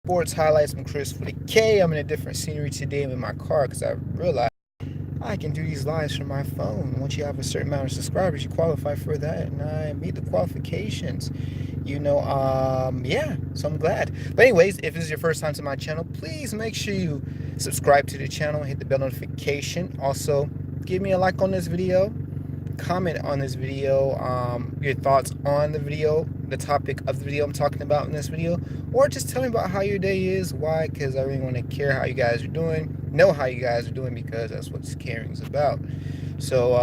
Sports highlights from Chris for the K. I'm in a different scenery today. I'm in my car because I realized I can do these lives from my phone. Once you have a certain amount of subscribers, you qualify for that, and I meet the qualifications. Yeah. So I'm glad. But anyways, if this is your first time to my channel, please make sure you subscribe to the channel, hit the bell notification. Also, give me a like on this video, comment on this video, your thoughts on the video, the topic of the video I'm talking about in this video, or just tell me about how your day is. Why? Because I really want to care how you guys are doing, know how you guys are doing, because that's what this caring is about. So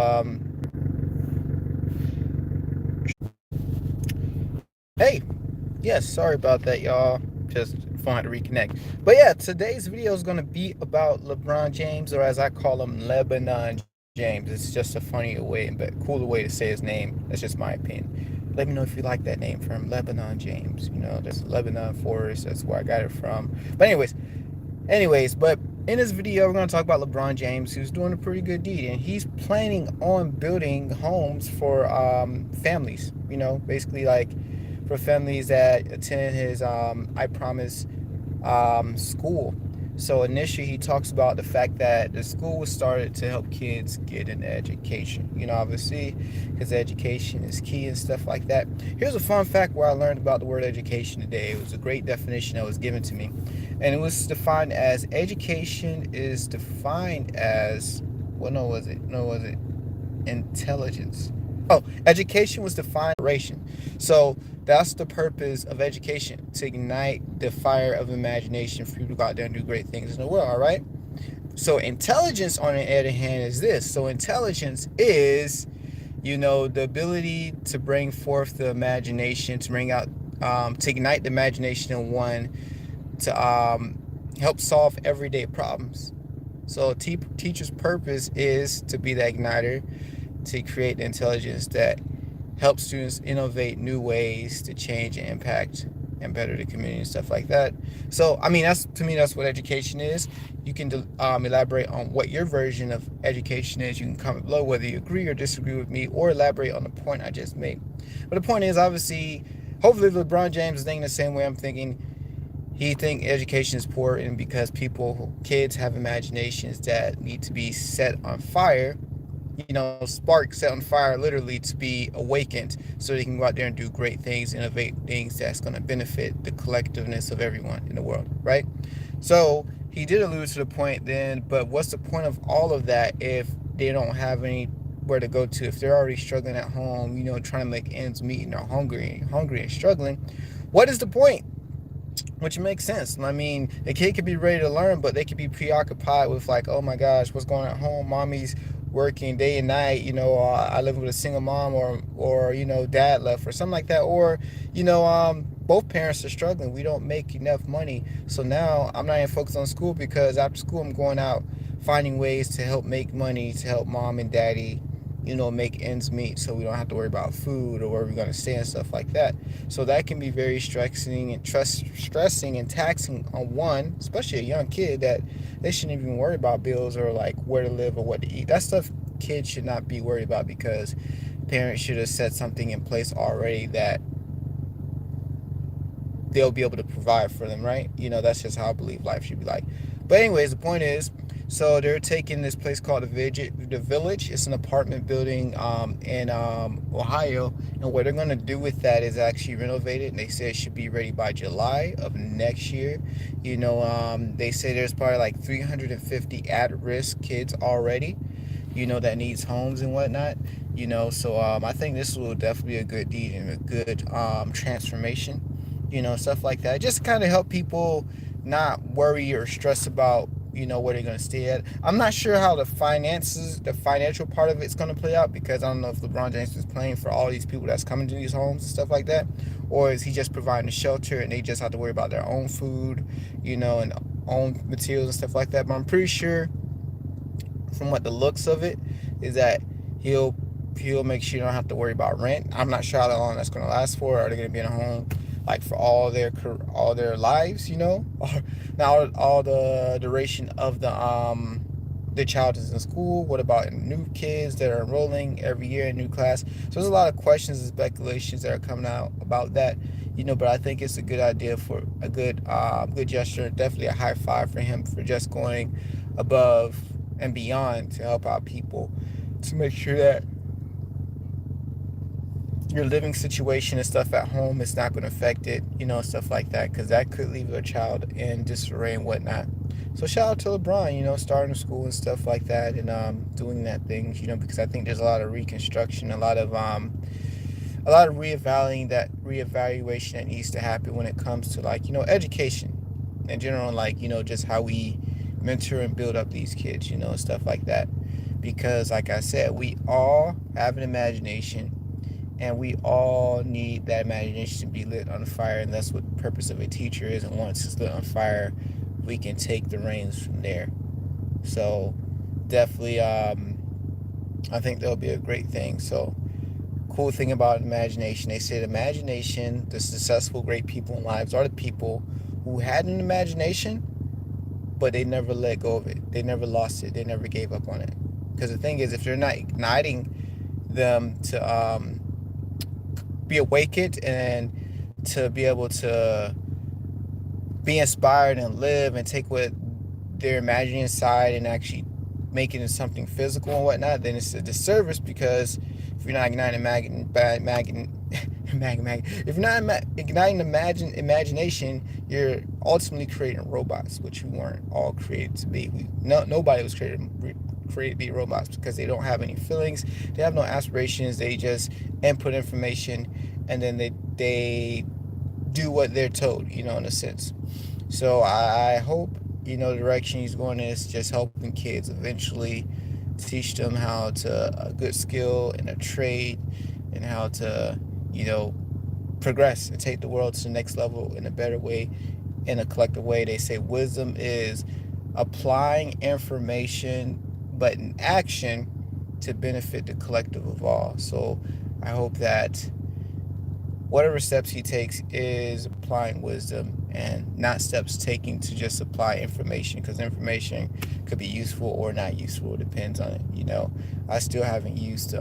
hey, yes, sorry about that, y'all. Just phone had to reconnect. But yeah, today's video is going to be about LeBron James, or as I call him, Lebanon James. It's just a funnier way, but cooler way to say his name. That's just my opinion. Let me know if you like that name for him, Lebanon James. You know, there's Lebanon Forest. That's where I got it from. But but in this video, we're going to talk about LeBron James, who's doing a pretty good deed, and he's planning on building homes for families. You know, basically like for families that attend his IPromise school. So initially, he talks about the fact that the school was started to help kids get an education. You know, obviously, because education is key and stuff like that. Here's a fun fact where I learned about the word education today. It was a great definition that was given to me, and it was defined as education is defined as was it intelligence? Oh, education was defined as inspiration. So that's the purpose of education, to ignite the fire of imagination for people to go out there and do great things in the world, all right? So intelligence, on the other hand, is this. So intelligence is, the ability to bring forth the imagination, to bring out, to ignite the imagination in one, to help solve everyday problems. So teacher's purpose is to be the igniter, to create the intelligence that helps students innovate new ways to change and impact and better the community and stuff like that. So, I mean, that's what education is. You can elaborate on what your version of education is. You can comment below whether you agree or disagree with me, or elaborate on the point I just made. But the point is, obviously, hopefully LeBron James is thinking the same way I'm thinking. He think education is poor, and because kids have imaginations that need to be set on fire, spark set on fire, literally, to be awakened, so they can go out there and do great things, innovate things that's going to benefit the collectiveness of everyone in the world, right? So he did allude to the point then, but what's the point of all of that if they don't have anywhere to go to? If they're already struggling at home, trying to make ends meet, and they're hungry and struggling, what is the point? Which makes sense. I mean, a kid could be ready to learn, but they could be preoccupied with, like, oh my gosh, what's going on at home? Mommy's working day and night. I live with a single mom, or dad left, or something like that. Or both parents are struggling. We don't make enough money, so now I'm not even focused on school, because after school I'm going out finding ways to help make money, to help mom and daddy make ends meet, so we don't have to worry about food or where we're going to stay and stuff like that. So that can be very stressing and taxing on one, especially a young kid, that they shouldn't even worry about bills, or like where to live or what to eat. That stuff kids should not be worried about, because parents should have set something in place already that they'll be able to provide for them, right? That's just how I believe life should be like. But anyways, the point is, so they're taking this place called the Village. It's an apartment building in Ohio, and what they're going to do with that is actually renovate it. And they say it should be ready by July of next year. They say there's probably like 350 at-risk kids already, that needs homes and whatnot. So I think this will definitely be a good deed and a good transformation. Stuff like that. Just kind of help people not worry or stress about, where they're going to stay at. I'm not sure how the financial part of it's going to play out, because I don't know if LeBron James is paying for all these people that's coming to these homes and stuff like that, or is he just providing a shelter and they just have to worry about their own food, and own materials and stuff like that. But I'm pretty sure, from what the looks of it, is that he'll make sure you don't have to worry about rent. I'm not sure how long that's going to last for. Are they going to be in a home like for all their lives, or now all the duration of the child is in school? What about new kids that are enrolling every year in new class? So there's a lot of questions and speculations that are coming out about that. But I think it's a good idea for a good gesture. Definitely a high five for him for just going above and beyond to help out people, to make sure that your living situation and stuff at home is not going to affect it, stuff like that, because that could leave your child in disarray and whatnot. So shout out to LeBron, starting school and stuff like that, and doing that things, because I think there's a lot of reconstruction, a lot of reevaluation that needs to happen when it comes to, like, education in general, and, like, just how we mentor and build up these kids, and stuff like that. Because, like I said, we all have an imagination, and we all need that imagination to be lit on fire, and that's what the purpose of a teacher is. And once it's lit on fire, we can take the reins from there. So definitely, I think that'll be a great thing. So, cool thing about imagination, they said imagination, the successful great people in lives are the people who had an imagination, but they never let go of it, they never lost it, they never gave up on it. Because the thing is, if you're not igniting them to be awakened and to be able to be inspired and live and take what they're imagining inside and actually make it into something physical and whatnot, then it's a disservice. Because if you're not igniting if you're not igniting imagination, you're ultimately creating robots, which we weren't all created to be. Nobody was created to be robots, because they don't have any feelings, they have no aspirations, they just input information, and then they do what they're told, in a sense. So I hope, the direction he's going is just helping kids eventually, teach them how to a good skill and a trade, and how to, progress and take the world to the next level in a better way, in a collective way. They say wisdom is applying information, but in action, to benefit the collective of all. So I hope that whatever steps he takes is applying wisdom, and not steps taking to just apply information, because information could be useful or not useful. It depends on it. I still haven't used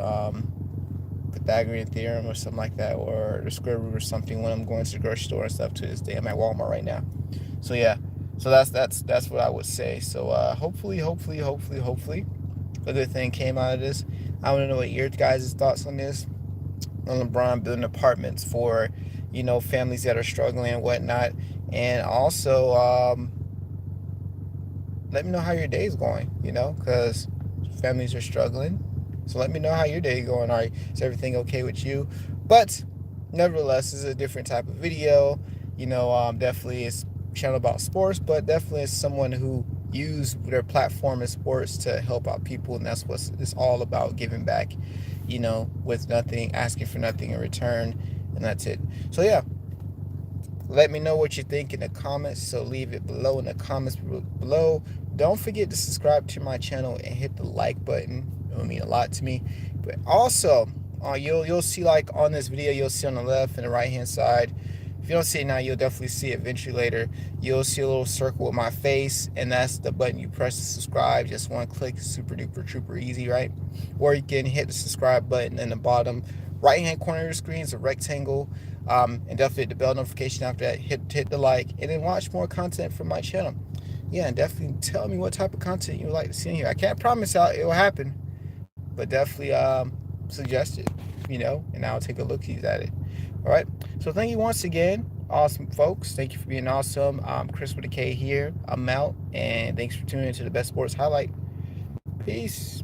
Pythagorean theorem or something like that, or the square root or something, when I'm going to the grocery store and stuff to this day. I'm at Walmart right now. So yeah, so that's what I would say. So hopefully a good thing came out of this. I want to know what your guys' thoughts on this, on LeBron building apartments for, families that are struggling and whatnot. And also, let me know how your day is going, because families are struggling. So let me know how your day is going. All right, is everything okay with you? But nevertheless, this is a different type of video. Definitely it's a channel about sports, but definitely it's someone who used their platform in sports to help out people, and that's what it's all about, giving back, with nothing, asking for nothing in return, and that's it. So yeah, let me know what you think in the comments. So leave it below in the comments below. Don't forget to subscribe to my channel and hit the like button. It will mean a lot to me. But also, you'll see, like, on this video, you'll see on the left and the right hand side. If you don't see it now, you'll definitely see it eventually later. You'll see a little circle with my face, and that's the button you press to subscribe. Just one click, super duper trooper easy, right? Or you can hit the subscribe button in the bottom right hand corner of your screen. It's a rectangle. And definitely hit the bell notification after that. Hit the like, and then watch more content from my channel. Yeah, and definitely tell me what type of content you would like to see in here. I can't promise how it will happen, but definitely suggest it, and I'll take a look at it. All right. So thank you once again, awesome folks. Thank you for being awesome. Chris with a K here. I'm out, and thanks for tuning into the Best Sports Highlight. Peace.